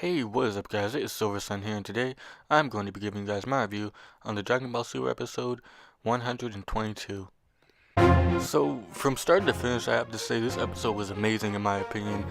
Hey, what is up guys? It's Silver Sun here, and today I'm going to be giving you guys my review on the Dragon Ball Super episode 122. So, from start to finish, I have to say this episode was amazing in my opinion.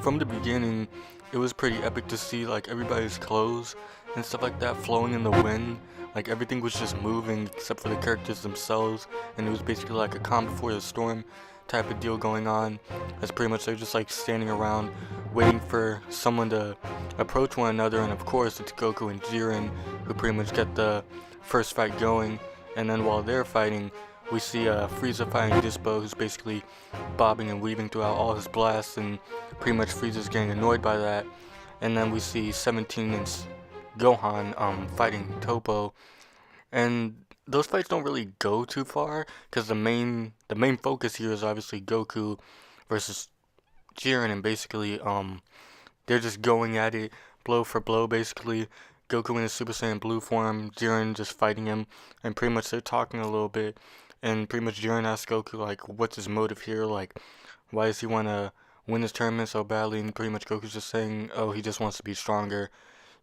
From the beginning, it was pretty epic to see like everybody's clothes and stuff like that flowing in the wind. Like everything was just moving except for the characters themselves, and it was basically like a calm before the storm type of deal going on. That's pretty much they're just like standing around waiting for someone to approach one another, and of course it's Goku and Jiren who pretty much get the first fight going. And then while they're fighting, we see Frieza fighting Dispo, who's basically bobbing and weaving throughout all his blasts, and pretty much Frieza's getting annoyed by that. And then we see 17 and Gohan fighting Toppo, and those fights don't really go too far because the main focus here is obviously Goku versus Jiren, and basically they're just going at it blow for blow basically. Goku in his Super Saiyan Blue form, Jiren just fighting him, and pretty much they're talking a little bit, and pretty much Jiren asks Goku like, what's his motive here? Like, why does he want to win this tournament so badly? And pretty much Goku's just saying, oh, he just wants to be stronger,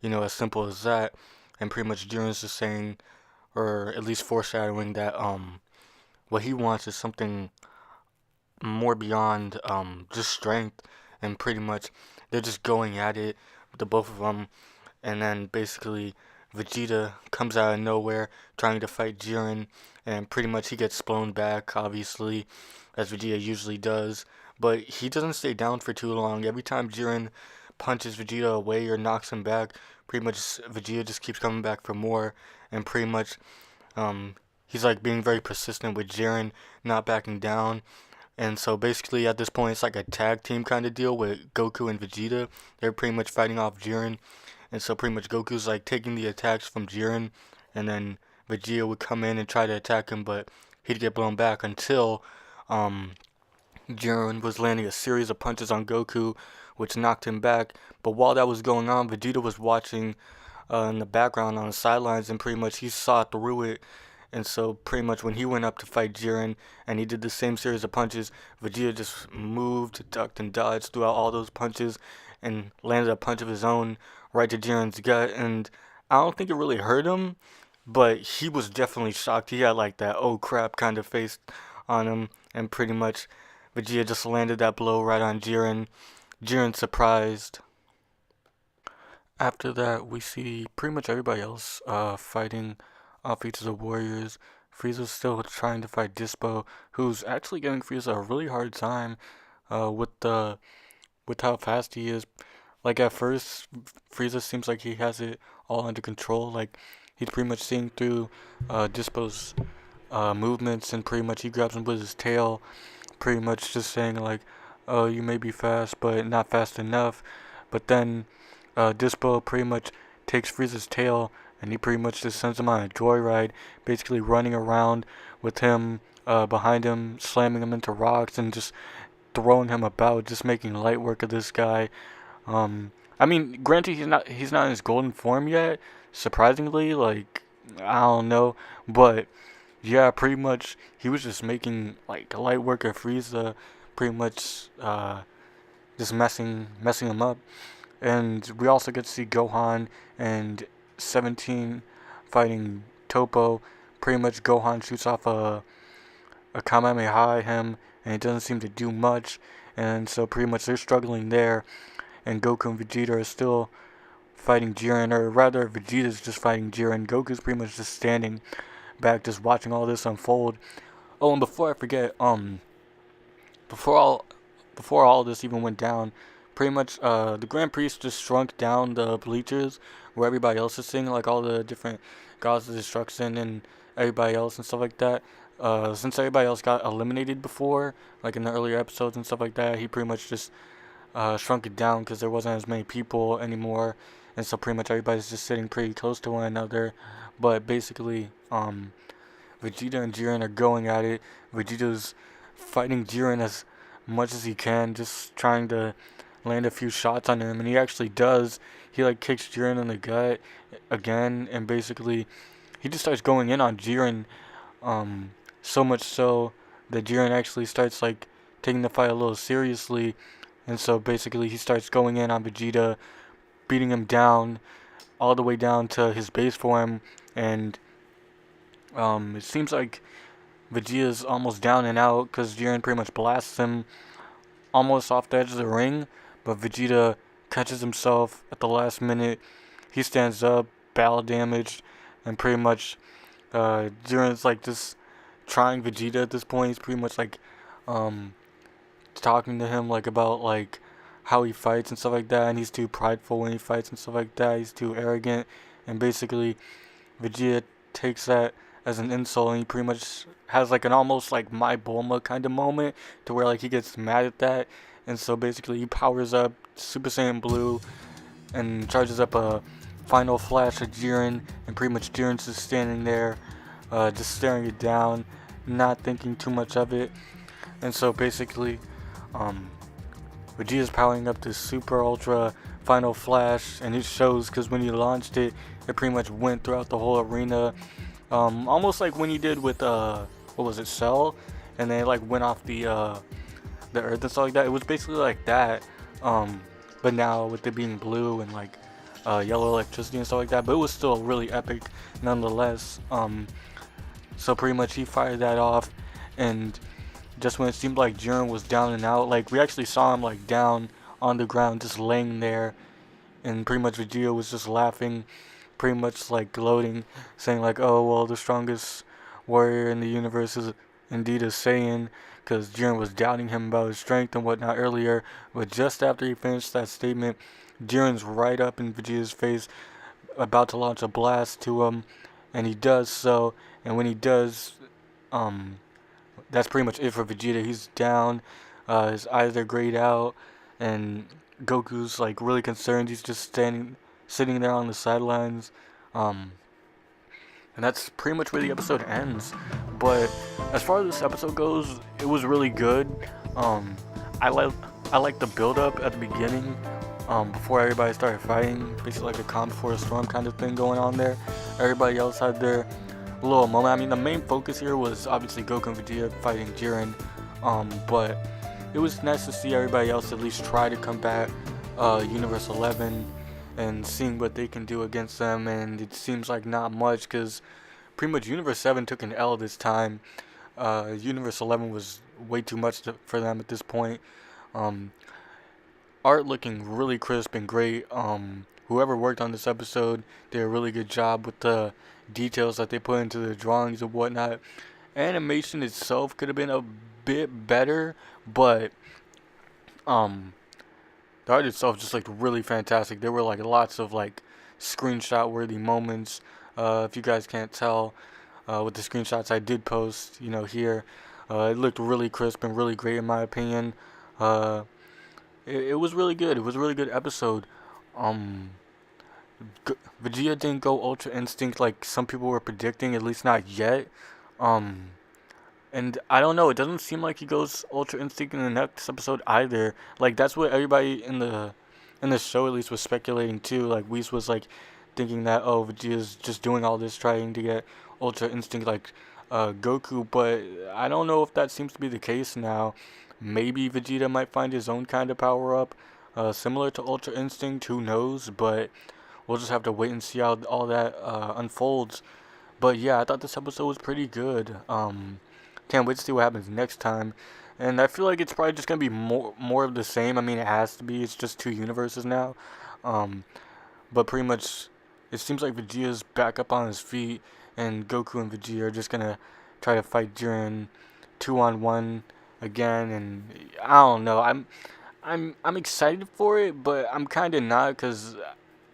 as simple as that. And pretty much Jiren's just saying, or at least foreshadowing that what he wants is something more beyond just strength, and pretty much they're just going at it, the both of them, and then basically Vegeta comes out of nowhere trying to fight Jiren, and pretty much he gets blown back, obviously, as Vegeta usually does, but he doesn't stay down for too long. Every time Jiren punches Vegeta away or knocks him back, pretty much Vegeta just keeps coming back for more, and pretty much he's like being very persistent with Jiren not backing down. And so basically at this point it's like a tag team kind of deal with Goku and Vegeta. They're pretty much fighting off Jiren, and so pretty much Goku's like taking the attacks from Jiren, and then Vegeta would come in and try to attack him, but he'd get blown back until um, Jiren was landing a series of punches on Goku, which knocked him back. But while that was going on, Vegeta was watching in the background on the sidelines, and pretty much he saw through it. And so pretty much when he went up to fight Jiren and he did the same series of punches, Vegeta just moved, ducked, and dodged throughout all those punches and landed a punch of his own right to Jiren's gut. And I don't think it really hurt him, but he was definitely shocked. He had like that oh crap kind of face on him, and pretty much Vegeta just landed that blow right on Jiren. Jiren surprised. After that, we see pretty much everybody else fighting off each of the warriors. Frieza's still trying to fight Dispo, who's actually giving Frieza a really hard time with how fast he is. Like at first, Frieza seems like he has it all under control. Like he's pretty much seeing through Dispo's movements, and pretty much he grabs him with his tail, pretty much just saying like, "Oh, you may be fast, but not fast enough." But then Dispo pretty much takes Frieza's tail, and he pretty much just sends him on a joyride, basically running around with him behind him, slamming him into rocks and just throwing him about, just making light work of this guy. I mean, granted, he's not in his golden form yet. Surprisingly, like I don't know, but yeah, pretty much he was just making like light work of Frieza, pretty much just messing him up. And we also get to see Gohan and 17 fighting Toppo. Pretty much Gohan shoots off a Kamehameha at him, and it doesn't seem to do much. And so pretty much they're struggling there, and Goku and Vegeta are still fighting Jiren, or rather Vegeta's just fighting Jiren. Goku's pretty much just standing back, just watching all this unfold. Oh, and before I forget, before all before all this even went down, pretty much the Grand Priest just shrunk down the bleachers where everybody else is sitting, like all the different gods of destruction and everybody else and stuff like that. Since everybody else got eliminated before, like in the earlier episodes and stuff like that, he pretty much just shrunk it down because there wasn't as many people anymore, and so pretty much everybody's just sitting pretty close to one another. But basically, Vegeta and Jiren are going at it. Vegeta's fighting Jiren as much as he can, just trying to land a few shots on him, and he actually does. He like kicks Jiren in the gut again, and basically he just starts going in on Jiren, um, so much so that Jiren actually starts like taking the fight a little seriously, and so basically he starts going in on Vegeta, beating him down all the way down to his base form, and it seems like Vegeta's almost down and out because Jiren pretty much blasts him almost off the edge of the ring, but Vegeta catches himself at the last minute. He stands up, battle damaged, and pretty much Jiren's like just trying Vegeta at this point. He's pretty much like um, talking to him like about like how he fights and stuff like that, and he's too prideful when he fights and stuff like that. He's too arrogant, and basically Vegeta takes that as an insult, and he pretty much has like an almost like my Bulma kind of moment to where like he gets mad at that, and so basically he powers up Super Saiyan Blue and charges up a final flash at Jiren, and pretty much Jiren's just standing there, just staring it down, not thinking too much of it, and so basically, Vegeta's powering up this Super Ultra Final Flash, and it shows because when he launched it, it pretty much went throughout the whole arena. Almost like when he did with what was it, Cell, and then it like went off the Earth and stuff like that. It was basically like that, but now with it being blue and like yellow electricity and stuff like that. But it was still really epic nonetheless. So pretty much he fired that off, and just when it seemed like Jiren was down and out, like we actually saw him like down on the ground, just laying there, and pretty much Vegeta was just laughing, pretty much like gloating, saying like, oh well, the strongest warrior in the universe is indeed a Saiyan, because Jiren was doubting him about his strength and whatnot earlier. But just after he finished that statement, Jiren's right up in Vegeta's face, about to launch a blast to him, and he does so, and when he does, that's pretty much it for Vegeta. He's down, his eyes are grayed out, and Goku's like really concerned. He's just sitting there on the sidelines, and that's pretty much where the episode ends. But as far as this episode goes, it was really good. I like the build up at the beginning, before everybody started fighting, basically like a calm before a storm kind of thing going on there. Everybody else had their little moment. I mean, the main focus here was obviously Goku and Vegeta fighting Jiren, but it was nice to see everybody else at least try to combat Universe 11 and seeing what they can do against them. And it seems like not much, because pretty much Universe 7 took an L this time. Universe 11 was way too much for them at this point. Art looking really crisp and great. Whoever worked on this episode did a really good job with the details that they put into the drawings and whatnot. Animation itself could have been a bit better, but the art itself just looked really fantastic. There were like lots of like screenshot worthy moments. If you guys can't tell, with the screenshots I did post, here, it looked really crisp and really great in my opinion. It was really good. It was a really good episode. Vegeta didn't go Ultra Instinct like some people were predicting, at least not yet. And I don't know, it doesn't seem like he goes Ultra Instinct in the next episode either. Like that's what everybody in the show at least was speculating too. Like Whis was like thinking that Vegeta's just doing all this trying to get Ultra Instinct like Goku, but I don't know if that seems to be the case now. Maybe Vegeta might find his own kind of power up, similar to Ultra Instinct. Who knows? But we'll just have to wait and see how all that unfolds. But yeah, I thought this episode was pretty good. Can't wait to see what happens next time. And I feel like it's probably just gonna be more of the same. I mean, it has to be. It's just two universes now. But pretty much, it seems like Vegeta's back up on his feet, and Goku and Vegeta are just gonna try to fight Jiren 2-on-1 again. And I don't know. I'm excited for it, but I'm kind of not, because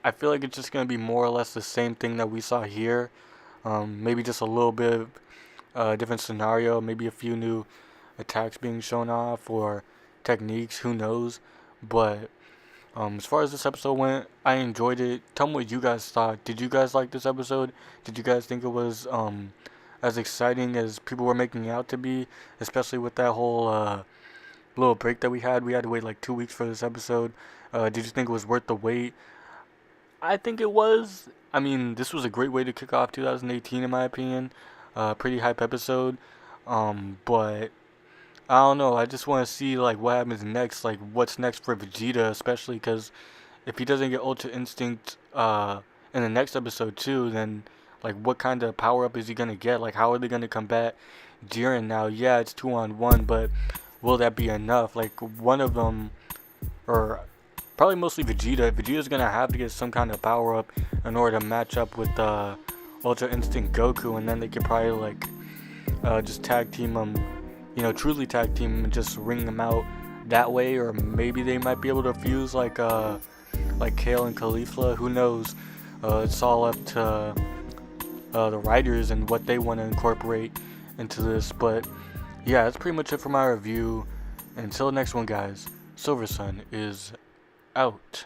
I feel like it's just gonna be more or less the same thing that we saw here. Maybe just a little bit of different scenario, maybe a few new attacks being shown off or techniques, who knows. But as far as this episode went, I enjoyed it. Tell me what you guys thought. Did you guys like this episode? Did you guys think it was as exciting as people were making it out to be, especially with that whole little break that we had? We had to wait like 2 weeks for this episode. Did you think it was worth the wait? I think it was. I mean, this was a great way to kick off 2018 in my opinion. Pretty hype episode. But I don't know. I just want to see like what happens next. Like what's next for Vegeta, especially because if he doesn't get Ultra Instinct in the next episode too, then like what kind of power up is he gonna get? Like how are they gonna combat Jiren now? Yeah, it's 2-on-1, but will that be enough? Like one of them, or probably mostly Vegeta. Vegeta's gonna have to get some kind of power up in order to match up with Ultra Instinct Goku, and then they could probably like just tag team him, truly tag team him and just ring them out that way. Or maybe they might be able to fuse like Kale and Caulifla. Who knows? It's all up to the writers and what they want to incorporate into this. But yeah, that's pretty much it for my review. Until the next one, guys, Silver Sun is out.